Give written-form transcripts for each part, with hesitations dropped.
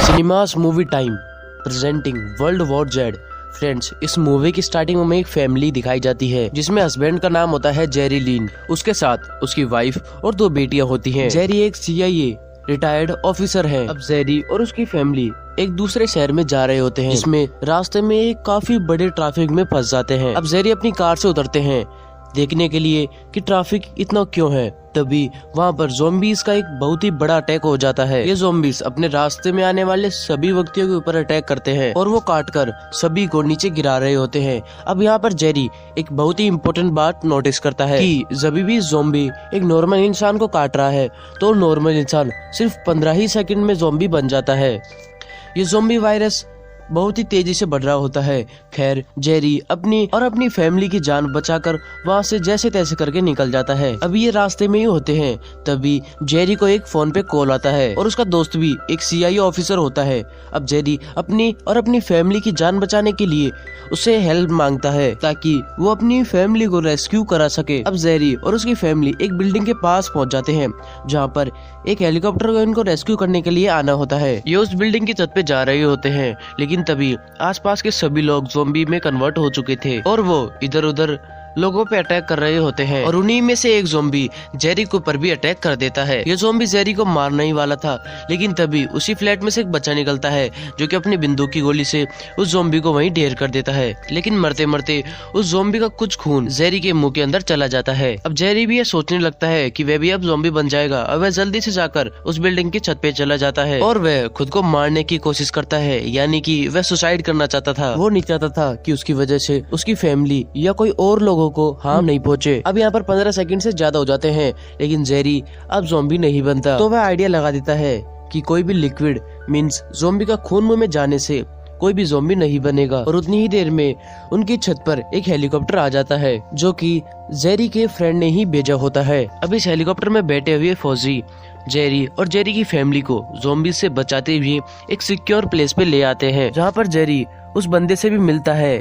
Cinemas movie time presenting world war Z. Friends, इस movie की starting में एक फैमिली दिखाई जाती है जिसमें हस्बैंड का नाम होता है जेरी लीन, उसके साथ उसकी वाइफ और 2 बेटियां होती हैं। जेरी एक CIA रिटायर्ड ऑफिसर है। अब जेरी और उसकी फैमिली एक दूसरे शहर में जा रहे होते हैं जिसमें रास्ते में एक काफी बड़े ट्रैफिक में फंस जाते हैं। अब जेरी अपनी कार से उतरते हैं देखने के लिए कि ट्रैफिक इतना क्यों है। तभी वहाँ पर ज़ॉम्बीज़ का एक बहुत ही बड़ा अटैक हो जाता है। ये ज़ॉम्बीज़ अपने रास्ते में आने वाले सभी व्यक्तियों के ऊपर अटैक करते हैं और वो काट कर सभी को नीचे गिरा रहे होते हैं। अब यहाँ पर जेरी एक बहुत ही इम्पोर्टेंट बात नोटिस करता है कि जब भी ज़ॉम्बी एक नॉर्मल इंसान को काट रहा है तो नॉर्मल इंसान सिर्फ 15 ही सेकंड में ज़ॉम्बी बन जाता है। ये ज़ॉम्बी वायरस बहुत ही तेजी से बढ़ रहा होता है। खैर, जेरी अपनी फैमिली की जान बचाकर वहाँ से जैसे तैसे करके निकल जाता है। अभी ये रास्ते में ही होते हैं तभी जेरी को एक फोन पे कॉल आता है और उसका दोस्त भी एक CIA ऑफिसर होता है। अब जेरी अपनी फैमिली की जान बचाने के लिए उससे हेल्प मांगता है ताकि वो अपनी फैमिली को रेस्क्यू करा सके। अब जेरी और उसकी फैमिली एक बिल्डिंग के पास पहुँच जाते हैं जहाँ पर एक हेलीकॉप्टर को इनको रेस्क्यू करने के लिए आना होता है। ये उस बिल्डिंग की छत पे जा रहे होते हैं लेकिन तभी आसपास के सभी लोग ज़ॉम्बी में कन्वर्ट हो चुके थे और वो इधर उधर लोगों पे अटैक कर रहे होते हैं और उन्हीं में से एक ज़ॉम्बी जेरी के ऊपर भी अटैक कर देता है। ये ज़ॉम्बी जेरी को मारने ही वाला था लेकिन तभी उसी फ्लैट में से एक बच्चा निकलता है जो कि अपनी बंदूक की गोली से उस ज़ॉम्बी को वहीं ढेर कर देता है। लेकिन मरते मरते उस ज़ॉम्बी का कुछ खून जेरी के मुंह के अंदर चला जाता है। अब जेरी भी ये सोचने लगता है कि वह भी अब ज़ॉम्बी बन जाएगा और वह जल्दी से जाकर उस बिल्डिंग की छत पे चला जाता है और वह खुद को मारने की कोशिश करता है, यानी कि वह सुसाइड करना चाहता था। वो नहीं चाहता था कि उसकी वजह से उसकी फैमिली या कोई और लोगों को हार्म नहीं पहुंचे। अब यहाँ पर 15 सेकंड से ज्यादा हो जाते हैं लेकिन जेरी अब ज़ॉम्बी नहीं बनता तो वह आइडिया लगा देता है कि कोई भी लिक्विड मींस ज़ॉम्बी का खून मुंह में जाने से कोई भी ज़ॉम्बी नहीं बनेगा। और उतनी ही देर में उनकी छत पर एक हेलीकॉप्टर आ जाता है जो कि जेरी के फ्रेंड ने ही भेजा होता है। अब इस हेलीकॉप्टर में बैठे हुए फौजी जेरी और जेरी की फैमिली को ज़ॉम्बी से बचाते हुए एक सिक्योर प्लेस पे ले आते हैं जहाँ पर जेरी उस बंदे से भी मिलता है,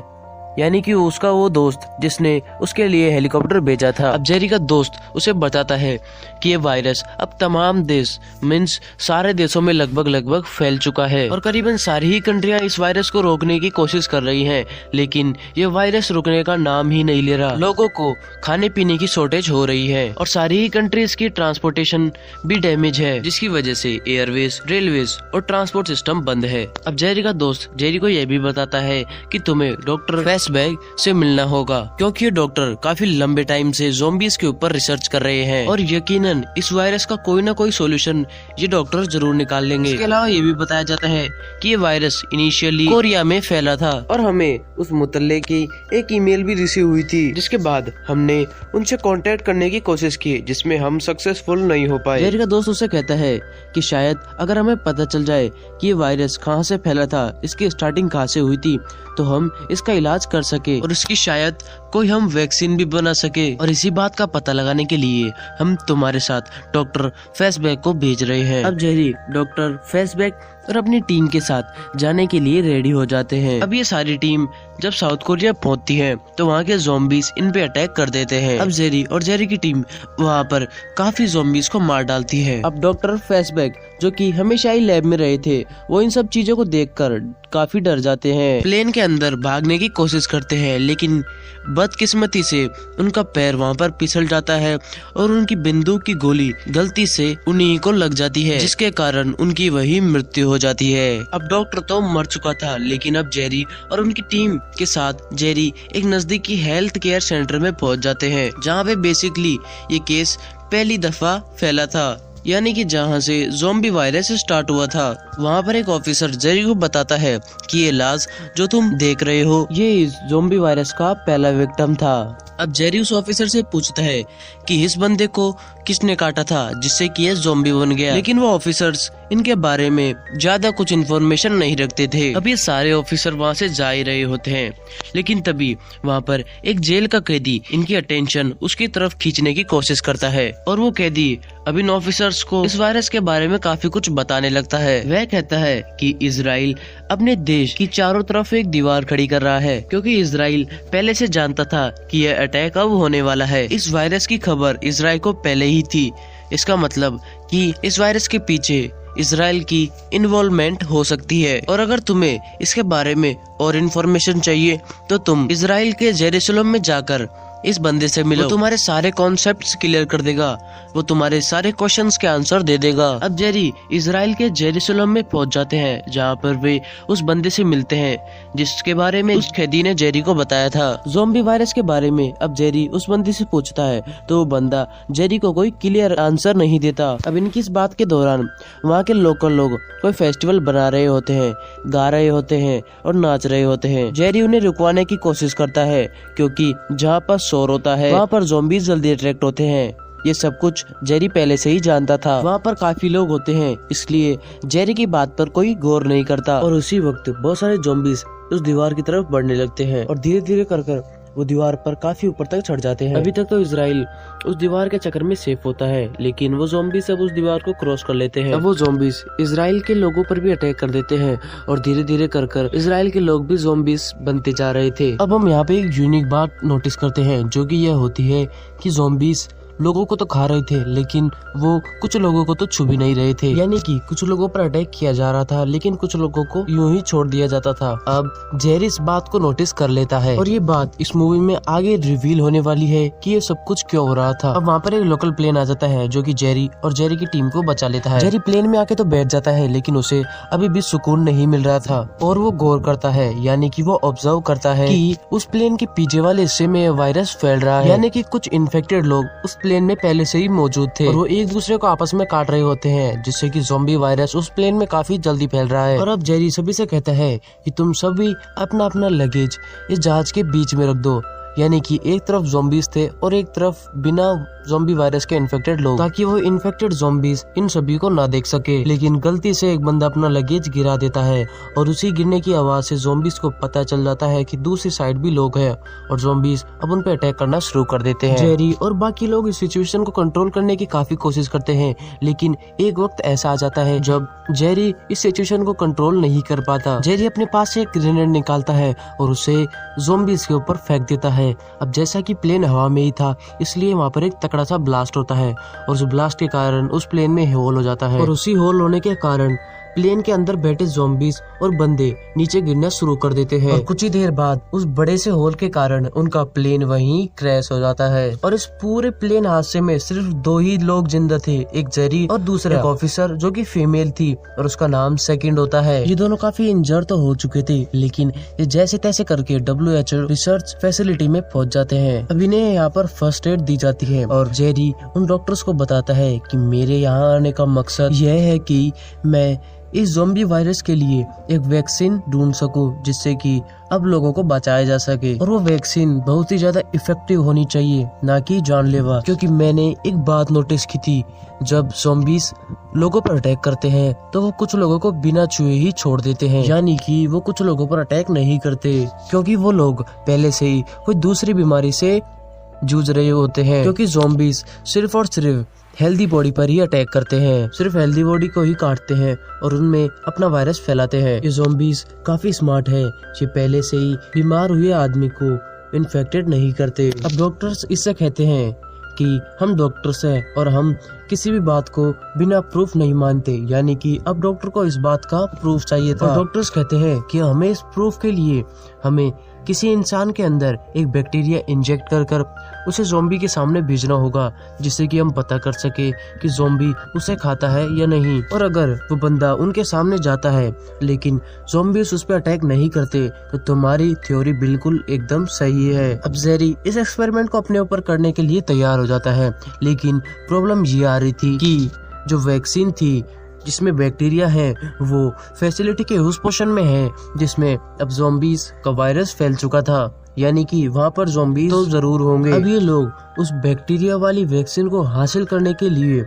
यानी कि उसका वो दोस्त जिसने उसके लिए हेलीकॉप्टर भेजा था। अब जेरी का दोस्त उसे बताता है कि ये वायरस अब तमाम देश मींस सारे देशों में लगभग फैल चुका है और करीबन सारी ही कंट्रियां इस वायरस को रोकने की कोशिश कर रही हैं, लेकिन ये वायरस रुकने का नाम ही नहीं ले रहा। लोगों को खाने पीने की शॉर्टेज हो रही है और सारी ही कंट्रीज की ट्रांसपोर्टेशन भी डैमेज है जिसकी वजह से एयरवेज, रेलवेज और ट्रांसपोर्ट सिस्टम बंद है। अब जेरी का दोस्त जेरी को यह भी बताता है कि तुम्हें डॉक्टर फैसबैग से मिलना होगा क्योंकि ये डॉक्टर काफी लंबे टाइम से ज़ॉम्बीज के ऊपर रिसर्च कर रहे हैं और यकीनन इस वायरस का कोई ना कोई सॉल्यूशन ये डॉक्टर जरूर निकाल लेंगे। इसके अलावा ये भी बताया जाता है कि ये वायरस इनिशियली कोरिया में फैला था और हमें उस मुतल्ले की एक ईमेल भी रिसीव हुई थी जिसके बाद हमने उनसे कांटेक्ट करने की कोशिश की जिसमें हम सक्सेसफुल नहीं हो पाए। जेरी का दोस्त उसे कहता है कि शायद अगर हमें पता चल जाए कि ये वायरस कहाँ से फैला था, इसकी स्टार्टिंग कहाँ से हुई थी, तो हम इसका इलाज कर सके और इसकी शायद कोई हम वैक्सीन भी बना सके। और इसी बात का पता लगाने के लिए हम तुम्हारे साथ डॉक्टर फैसबैग को भेज रहे हैं। अब जेरी डॉक्टर फैसबैग और अपनी टीम के साथ जाने के लिए रेडी हो जाते हैं। अब ये सारी टीम जब साउथ कोरिया पहुंचती है तो वहाँ के ज़ॉम्बीज इन पे अटैक कर देते हैं। अब जेरी और जेरी की टीम वहाँ पर काफी ज़ॉम्बीज को मार डालती है। अब डॉक्टर फैसबैग जो कि हमेशा ही लैब में रहे थे वो इन सब चीजों को देखकर काफी डर जाते हैं। प्लेन के अंदर भागने की कोशिश करते हैं लेकिन बदकिस्मती से उनका पैर वहाँ पर फिसल जाता है और उनकी बंदूक की गोली गलती से उन्हीं को लग जाती है जिसके कारण उनकी वही मृत्यु हो जाती है। अब डॉक्टर तो मर चुका था लेकिन अब जेरी और उनकी टीम के साथ जेरी एक नजदीकी हेल्थ केयर सेंटर में पहुंच जाते हैं जहाँ पे बेसिकली ये केस पहली दफा फैला था, यानी कि जहाँ से ज़ॉम्बी वायरस स्टार्ट हुआ था। वहाँ पर एक ऑफिसर जेरी को बताता है कि ये लाश जो तुम देख रहे हो ये इस ज़ॉम्बी वायरस का पहला विक्टिम था। अब जेरी उस ऑफिसर से पूछता है कि इस बंदे को किसने काटा था जिससे कि ये ज़ॉम्बी बन गया, लेकिन वो ऑफिसर्स इनके बारे में ज्यादा कुछ इन्फॉर्मेशन नहीं रखते थे। अब ये सारे ऑफिसर वहाँ से जा ही रहे होते हैं लेकिन तभी वहाँ पर एक जेल का कैदी इनकी अटेंशन उसकी तरफ खींचने की कोशिश करता है और वो कैदी अब इन ऑफिसर्स को इस वायरस के बारे में काफी कुछ बताने लगता है। वह कहता है कि इजराइल अपने देश की चारों तरफ एक दीवार खड़ी कर रहा है क्योंकि इजराइल पहले से जानता था कि यह अटैक अब होने वाला है। इस वायरस की खबर इजराइल को पहले ही थी। इसका मतलब कि इस वायरस के पीछे इसराइल की इन्वॉल्वमेंट हो सकती है। और अगर तुम्हें इसके बारे में और इन्फॉर्मेशन चाहिए तो तुम इसराइल के जेरूसलम में जाकर इस बंदे से मिलो। वो तुम्हारे सारे कॉन्सेप्ट्स क्लियर कर देगा, वो तुम्हारे सारे क्वेश्चंस के आंसर दे देगा। अब जेरी इसराइल के जेरूसलम में पहुंच जाते हैं, जहां पर वे उस बंदे से मिलते हैं जिसके बारे में उस कैदी ने जेरी को बताया था, ज़ॉम्बी वायरस के बारे में। अब जेरी उस बंदे से पूछता है तो वो बंदा जेरी को कोई क्लियर आंसर नहीं देता। अब इनकी इस बात के दौरान वहाँ के लोकल लोग कोई फेस्टिवल बना रहे होते हैं, गा रहे होते हैं और नाच रहे होते हैं। जेरी उन्हें रुकवाने की कोशिश करता है क्योंकि जहाँ पर शोर होता है वहाँ पर ज़ॉम्बीज जल्दी अट्रैक्ट होते हैं। ये सब कुछ जेरी पहले से ही जानता था। वहाँ पर काफी लोग होते हैं, इसलिए जेरी की बात पर कोई गौर नहीं करता। और उसी वक्त बहुत सारे ज़ॉम्बीज उस दीवार की तरफ बढ़ने लगते हैं और धीरे धीरे कर वो दीवार पर काफी ऊपर तक चढ़ जाते हैं। अभी तक तो इसराइल उस दीवार के चक्कर में सेफ होता है, लेकिन वो ज़ॉम्बीज सब उस दीवार को क्रॉस कर लेते हैं। अब वो ज़ॉम्बीज इसराइल के लोगों पर भी अटैक कर देते हैं और धीरे धीरे कर इसराइल के लोग भी ज़ॉम्बीज बनते जा रहे थे। अब हम यहाँ पे एक यूनिक बात नोटिस करते हैं, जो कि यह होती है कि ज़ॉम्बीज लोगों को तो खा रहे थे, लेकिन वो कुछ लोगों को तो छू भी नहीं रहे थे। यानी कि कुछ लोगों पर अटैक किया जा रहा था, लेकिन कुछ लोगों को यूं ही छोड़ दिया जाता था। अब जेरी इस बात को नोटिस कर लेता है और ये बात इस मूवी में आगे रिवील होने वाली है कि ये सब कुछ क्यों हो रहा था। अब वहाँ पर एक लोकल प्लेन आ जाता है जो कि जेरी और जेरी की टीम को बचा लेता है। जेरी प्लेन में आके तो बैठ जाता है, लेकिन उसे अभी भी सुकून नहीं मिल रहा था और वो गौर करता है, यानी कि वो ऑब्जर्व करता है कि उस प्लेन के पीछे वाले हिस्से में वायरस फैल रहा है। यानी कि कुछ इन्फेक्टेड लोग उस प्लेन में पहले से ही मौजूद थे और वो एक दूसरे को आपस में काट रहे होते हैं, जिससे कि ज़ॉम्बी वायरस उस प्लेन में काफी जल्दी फैल रहा है। और अब जेरी सभी से कहता है कि तुम सभी अपना अपना लगेज इस जहाज के बीच में रख दो। यानी कि एक तरफ ज़ॉम्बीज थे और एक तरफ बिना ज़ॉम्बी वायरस के इन्फेक्टेड लोग, ताकि वो इन्फेक्टेड ज़ॉम्बीज इन सभी को ना देख सके। लेकिन गलती से एक बंदा अपना लगेज गिरा देता है और उसी गिरने की आवाज से ज़ॉम्बीज को पता चल जाता है कि दूसरी साइड भी लोग हैं और ज़ॉम्बीज अब उन पे अटैक करना शुरू कर देते हैं। जेरी और बाकी लोग इस सिचुएशन को कंट्रोल करने की काफी कोशिश करते हैं, लेकिन एक वक्त ऐसा आ जाता है जब जेरी इस सिचुएशन को कंट्रोल नहीं कर पाता। जेरी अपने पास से एक ग्रेनेड निकालता है और उसे ज़ॉम्बीज के ऊपर फेंक देता है। अब जैसा कि प्लेन हवा में ही था, इसलिए वहाँ पर एक तकड़ा सा ब्लास्ट होता है और उस ब्लास्ट के कारण उस प्लेन में होल हो जाता है और उसी होल होने के कारण प्लेन के अंदर बैठे ज़ॉम्बीज और बंदे नीचे गिरना शुरू कर देते हैं और कुछ ही देर बाद उस बड़े से होल के कारण उनका प्लेन वहीं क्रैश हो जाता है। और इस पूरे प्लेन हादसे में सिर्फ 2 ही लोग जिंदा थे, एक जेरी और दूसरा एक ऑफिसर जो कि फीमेल थी और उसका नाम सेकंड होता है। ये दोनों काफी इंजर्ड तो हो चुके थे, लेकिन ये जैसे तैसे करके WHO रिसर्च फैसिलिटी में पहुंच जाते हैं। अब इन्हें यहाँ पर फर्स्ट एड दी जाती है और जेरी उन डॉक्टर्स को बताता है कि मेरे यहाँ आने का मकसद यह है कि मैं इस ज़ॉम्बी वायरस के लिए एक वैक्सीन ढूंढ सकूं, जिससे कि अब लोगों को बचाया जा सके। और वो वैक्सीन बहुत ही ज्यादा इफेक्टिव होनी चाहिए, ना कि जानलेवा। क्योंकि मैंने एक बात नोटिस की थी, जब ज़ॉम्बीज लोगों पर अटैक करते हैं तो वो कुछ लोगों को बिना छुए ही छोड़ देते हैं। यानी कि वो कुछ लोगों पर अटैक नहीं करते, क्योंकि वो लोग पहले से ही कोई दूसरी बीमारी से जूझ रहे होते हैं। क्योंकि ज़ॉम्बीज सिर्फ और सिर्फ हेल्दी बॉडी पर ही अटैक करते हैं, सिर्फ हेल्दी बॉडी को ही काटते हैं और उनमें अपना वायरस फैलाते हैं। ये ज़ॉम्बीज काफी स्मार्ट है, ये पहले से ही बीमार हुए आदमी को इन्फेक्टेड नहीं करते। अब डॉक्टर्स इससे कहते हैं कि हम डॉक्टर्स हैं और हम किसी भी बात को बिना प्रूफ नहीं मानते। यानी कि अब डॉक्टर को इस बात का प्रूफ चाहिए था। डॉक्टर्स कहते हैं कि हमें इस प्रूफ के लिए हमें किसी इंसान के अंदर एक बैक्टीरिया इंजेक्ट कर उसे ज़ॉम्बी के सामने भेजना होगा, जिससे कि हम पता कर सके कि ज़ॉम्बी उसे खाता है या नहीं। और अगर वो बंदा उनके सामने जाता है लेकिन ज़ॉम्बीज उस पर अटैक नहीं करते, तो तुम्हारी थ्योरी बिल्कुल एकदम सही है। अब जेरी इस एक्सपेरिमेंट को अपने ऊपर करने के लिए तैयार हो जाता है, लेकिन प्रॉब्लम ये आ रही थी कि जो वैक्सीन थी जिसमें बैक्टीरिया है वो फैसिलिटी के उस पोर्शन में है जिसमें अब ज़ॉम्बीज का वायरस फैल चुका था। यानी कि वहाँ पर ज़ॉम्बीज तो जरूर होंगे। अब ये लोग उस बैक्टीरिया वाली वैक्सीन को हासिल करने के लिए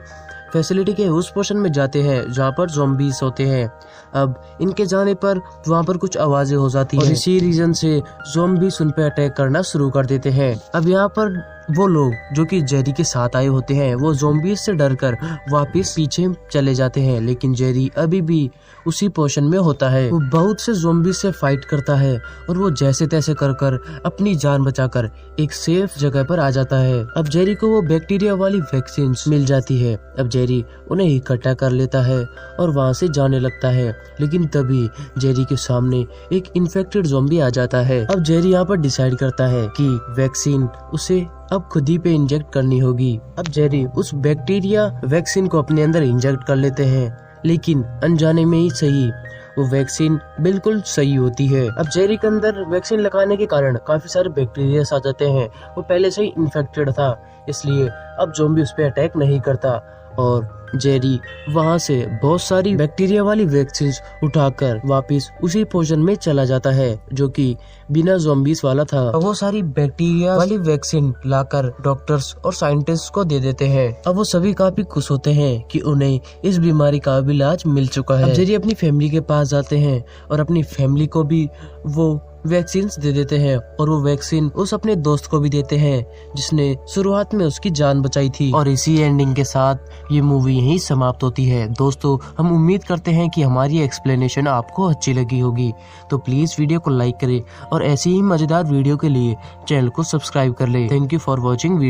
फैसिलिटी के उस पोर्शन में जाते हैं जहाँ पर ज़ॉम्बीज होते हैं। अब इनके जाने पर वहाँ पर कुछ आवाजें हो जाती हैं और इसी रीजन से ज़ॉम्बीज उन पे अटैक करना शुरू कर देते हैं। अब यहाँ पर वो लोग जो कि जेरी के साथ आए होते हैं वो ज़ॉम्बीज से डरकर वापस पीछे चले जाते हैं, लेकिन जेरी अभी भी उसी पोजीशन में होता है। वो बहुत से ज़ॉम्बीज से फाइट करता है और वो जैसे तैसे कर अपनी जान बचाकर एक सेफ जगह पर आ जाता है। अब जेरी को वो बैक्टीरिया वाली वैक्सीन मिल जाती है। अब जेरी उन्हें इकट्ठा कर लेता है और वहाँ से जाने लगता है, लेकिन तभी जेरी के सामने एक इन्फेक्टेड ज़ॉम्बी आ जाता है। अब जेरी यहाँ पर डिसाइड करता है कि वैक्सीन उसे अब खुद ही पे इंजेक्ट करनी होगी। अब जेरी उस बैक्टीरिया वैक्सीन को अपने अंदर इंजेक्ट कर लेते हैं, लेकिन अनजाने में ही सही वो वैक्सीन बिल्कुल सही होती है। अब जेरी के अंदर वैक्सीन लगाने के कारण काफी सारे बैक्टीरिया आ जाते हैं। वो पहले से ही इन्फेक्टेड था, इसलिए अब ज़ॉम्बी उस पर अटैक नहीं करता और जेरी वहां से बहुत सारी बैक्टीरिया वाली वैक्सीन उठाकर वापस उसी पोजीशन में चला जाता है जो कि बिना ज़ॉम्बीज वाला था। अब वो सारी बैक्टीरिया वाली वैक्सीन लाकर डॉक्टर्स और साइंटिस्ट को दे देते हैं। अब वो सभी काफी खुश होते हैं कि उन्हें इस बीमारी का भी इलाज मिल चुका है। अब जेरी अपनी फैमिली के पास जाते हैं और अपनी फैमिली को भी वो वैक्सीन दे देते हैं और वो वैक्सीन उस अपने दोस्त को भी देते हैं जिसने शुरुआत में उसकी जान बचाई थी। और इसी एंडिंग के साथ ये मूवी यहीं समाप्त होती है। दोस्तों, हम उम्मीद करते हैं कि हमारी एक्सप्लेनेशन आपको अच्छी लगी होगी, तो प्लीज वीडियो को लाइक करें और ऐसी ही मजेदार वीडियो के लिए चैनल को सब्सक्राइब कर ले। Thank you for watching video.